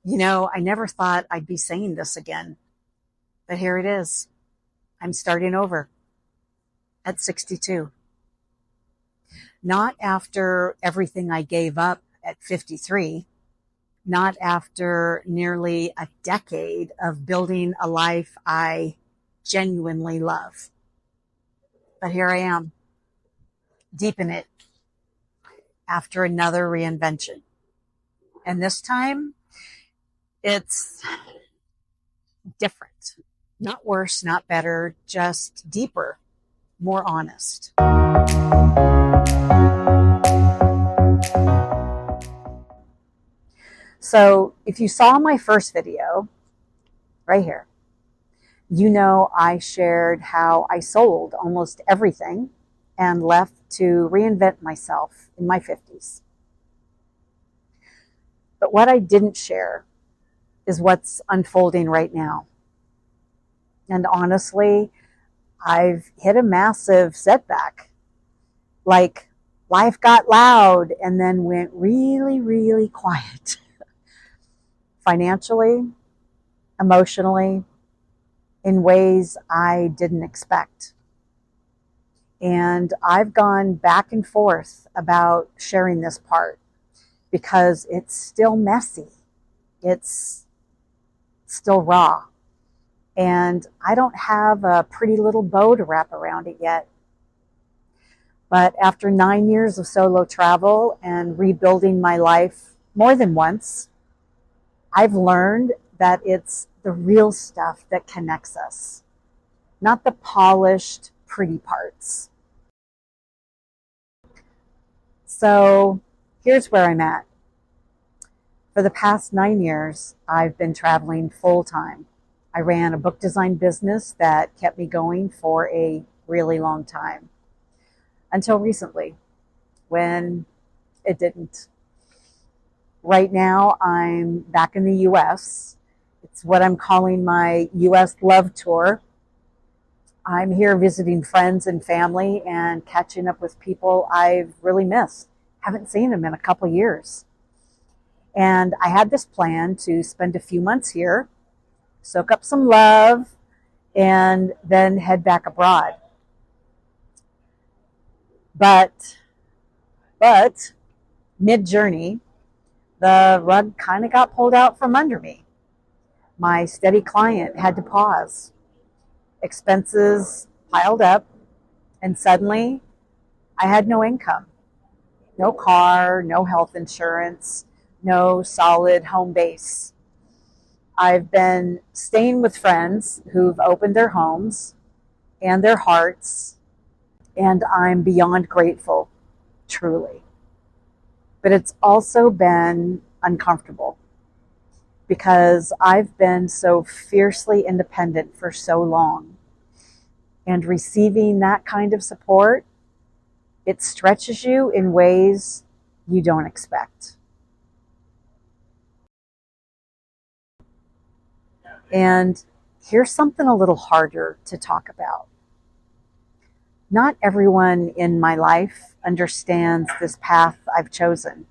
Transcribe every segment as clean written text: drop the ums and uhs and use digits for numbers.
I never thought I'd be saying this again, but here it is. I'm starting over at 62. Not after everything I gave up at 53, not after nearly a decade of building a life I genuinely love. But here I am, deep in it, after another reinvention. And this time, it's different. Not worse, not better, just deeper, more honest. So if you saw my first video, right here, you know I shared how I sold almost everything and left to reinvent myself in my 50s. But what I didn't share is what's unfolding right now. And honestly, I've hit a massive setback. Like life got loud and then went really, really quiet. Financially, emotionally, in ways I didn't expect. And I've gone back and forth about sharing this part because it's still messy. It's still raw. And I don't have a pretty little bow to wrap around it yet. But after 9 years of solo travel and rebuilding my life more than once, I've learned that it's the real stuff that connects us, not the polished, pretty parts. So here's where I'm at. For the past 9 years, I've been traveling full time. I ran a book design business that kept me going for a really long time. Until recently, when it didn't. Right now, I'm back in the US. It's what I'm calling my US love tour. I'm here visiting friends and family and catching up with people I've really missed. Haven't seen them in a couple years. And I had this plan to spend a few months here, soak up some love, and then head back abroad. But mid-journey, the rug kind of got pulled out from under me. My steady client had to pause. Expenses piled up, and suddenly I had no income. No car, no health insurance, no solid home base. I've been staying with friends who've opened their homes and their hearts, and I'm beyond grateful, truly. But it's also been uncomfortable because I've been so fiercely independent for so long. And receiving that kind of support, it stretches you in ways you don't expect. And here's something a little harder to talk about. Not everyone in my life understands this path I've chosen.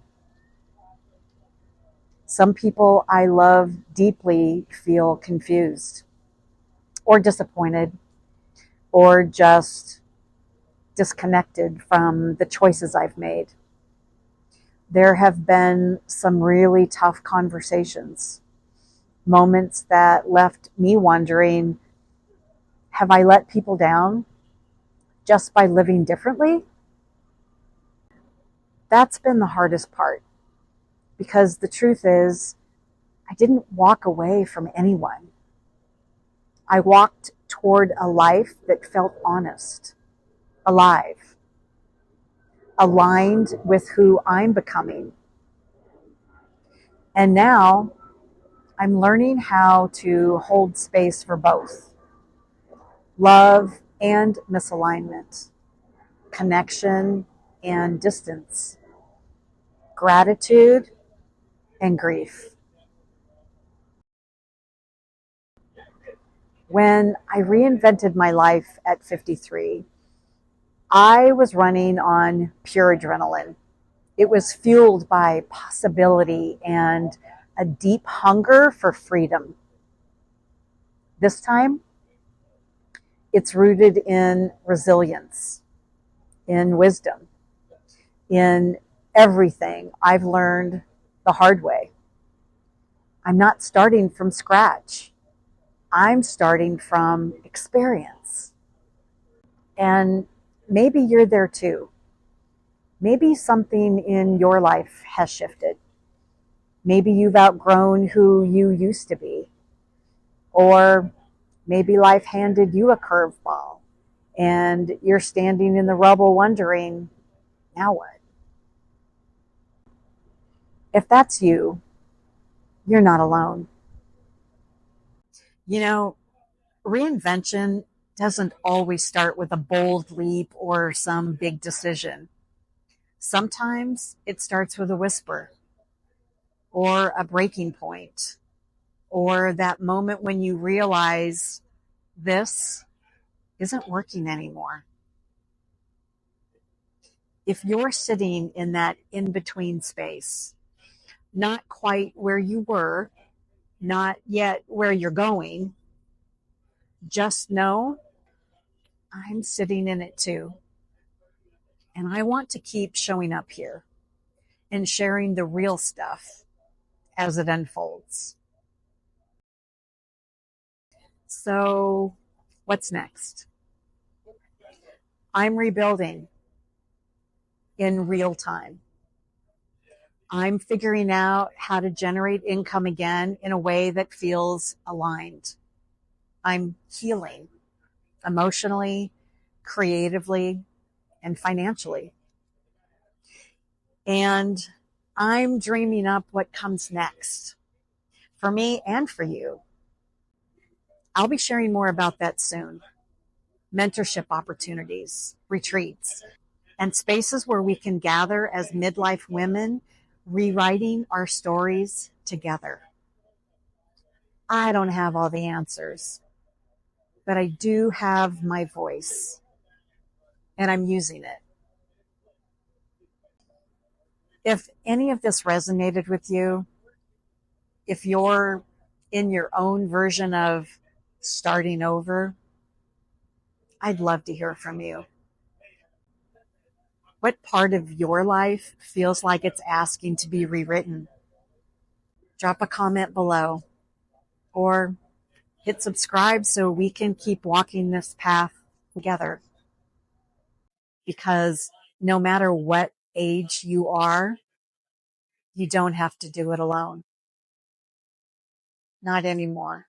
Some people I love deeply feel confused or disappointed or just disconnected from the choices I've made. There have been some really tough conversations, moments that left me wondering, have I let people down just by living differently? That's been the hardest part, because the truth is, I didn't walk away from anyone. I walked toward a life that felt honest, alive, aligned with who I'm becoming. And now I'm learning how to hold space for both love and misalignment, connection and distance, gratitude and grief. When I reinvented my life at 53, I was running on pure adrenaline. It was fueled by possibility and a deep hunger for freedom. This time, it's rooted in resilience, in wisdom, in everything I've learned the hard way. I'm not starting from scratch. I'm starting from experience. And maybe you're there too. Maybe something in your life has shifted. Maybe you've outgrown who you used to be. Or maybe life handed you a curveball and you're standing in the rubble wondering, now what? If that's you, you're not alone. You know, reinvention doesn't always start with a bold leap or some big decision. Sometimes it starts with a whisper or a breaking point or that moment when you realize this isn't working anymore. If you're sitting in that in between space, not quite where you were, not yet where you're going, just know I'm sitting in it too. And I want to keep showing up here and sharing the real stuff as it unfolds. So, what's next? I'm rebuilding in real time. I'm figuring out how to generate income again in a way that feels aligned. I'm healing emotionally, creatively, and financially. And I'm dreaming up what comes next for me and for you. I'll be sharing more about that soon. Mentorship opportunities, retreats, and spaces where we can gather as midlife women, rewriting our stories together. I don't have all the answers, but I do have my voice, and I'm using it. If any of this resonated with you, if you're in your own version of starting over, I'd love to hear from you. What part of your life feels like it's asking to be rewritten? Drop a comment below or hit subscribe so we can keep walking this path together. Because no matter what age you are, you don't have to do it alone. Not anymore.